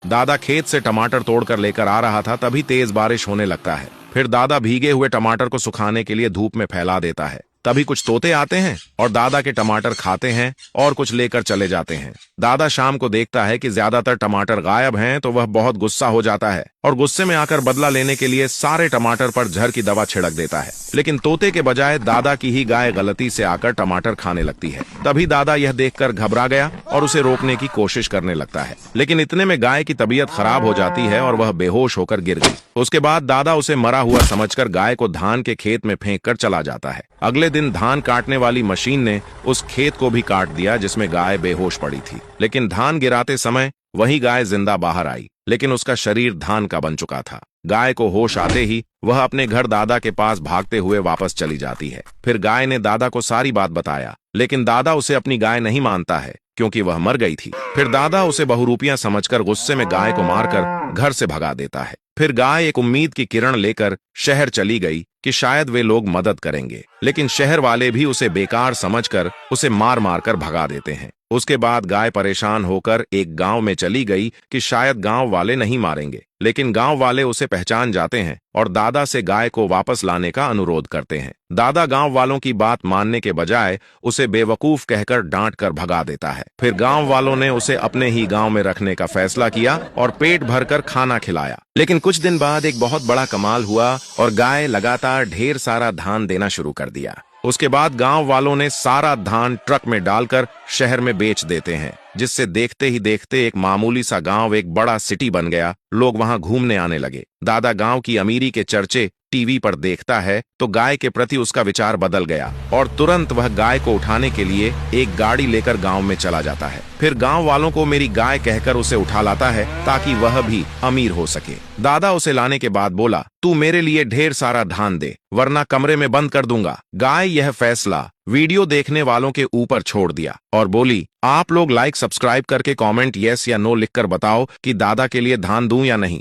दादा खेत से टमाटर तोड़कर लेकर आ रहा था, तभी तेज बारिश होने लगता है। फिर दादा भीगे हुए टमाटर को सुखाने के लिए धूप में फैला देता है। तभी कुछ तोते आते हैं और दादा के टमाटर खाते हैं और कुछ लेकर चले जाते हैं। दादा शाम को देखता है कि ज्यादातर टमाटर गायब हैं, तो वह बहुत गुस्सा हो जाता है और गुस्से में आकर बदला लेने के लिए सारे टमाटर पर जहर की दवा छिड़क देता है। लेकिन तोते के बजाय दादा की ही गाय गलती से आकर टमाटर खाने लगती है। तभी दादा यह देखकर घबरा गया और उसे रोकने की कोशिश करने लगता है, लेकिन इतने में गाय की तबीयत खराब हो जाती है और वह बेहोश होकर गिर गई। उसके बाद दादा उसे मरा हुआ समझकर गाय को धान के खेत में फेंक कर चला जाता है। अगले दिन धान काटने वाली मशीन ने उस खेत को भी काट दिया जिसमें गाय बेहोश पड़ी थी। लेकिन धान गिराते समय वही गाय जिंदा बाहर आई, लेकिन उसका शरीर धान का बन चुका था। गाय को होश आते ही वह अपने घर दादा के पास भागते हुए वापस चली जाती है। फिर गाय ने दादा को सारी बात बताया, लेकिन दादा उसे अपनी गाय नहीं मानता है क्योंकि वह मर गई थी। फिर दादा उसे बहुरूपियां समझकर गुस्से में गाय को मारकर घर से भगा देता है। फिर गाय एक उम्मीद की किरण लेकर शहर चली गई कि शायद वे लोग मदद करेंगे, लेकिन शहर वाले भी उसे बेकार समझकर उसे मार मार कर भगा देते हैं। उसके बाद गाय परेशान होकर एक गांव में चली गई कि शायद गांव वाले नहीं मारेंगे, लेकिन गांव वाले उसे पहचान जाते हैं और दादा से गाय को वापस लाने का अनुरोध करते हैं। दादा गांव वालों की बात मानने के बजाय उसे बेवकूफ कहकर डांट कर भगा देता है। फिर गांव वालों ने उसे अपने ही गांव में रखने का फैसला किया और पेट भरकर खाना खिलाया। लेकिन कुछ दिन बाद एक बहुत बड़ा कमाल हुआ और गाय लगातार ढेर सारा धान देना शुरू कर दिया। उसके बाद गांव वालों ने सारा धान ट्रक में डालकर शहर में बेच देते हैं, जिससे देखते ही देखते एक मामूली सा गांव एक बड़ा सिटी बन गया। लोग वहां घूमने आने लगे। दादा गांव की अमीरी के चर्चे टीवी पर देखता है तो गाय के प्रति उसका विचार बदल गया और तुरंत वह गाय को उठाने के लिए एक गाड़ी लेकर गांव में चला जाता है। फिर गांव वालों को मेरी गाय कहकर उसे उठा लाता है ताकि वह भी अमीर हो सके। दादा उसे लाने के बाद बोला, तू मेरे लिए ढेर सारा धान दे वरना कमरे में बंद कर दूंगा। गाय यह फैसला वीडियो देखने वालों के ऊपर छोड़ दिया और बोली, आप लोग लाइक सब्सक्राइब करके कमेंट यस या नो लिखकर बताओ कि दादा के लिए धान दूं या नहीं।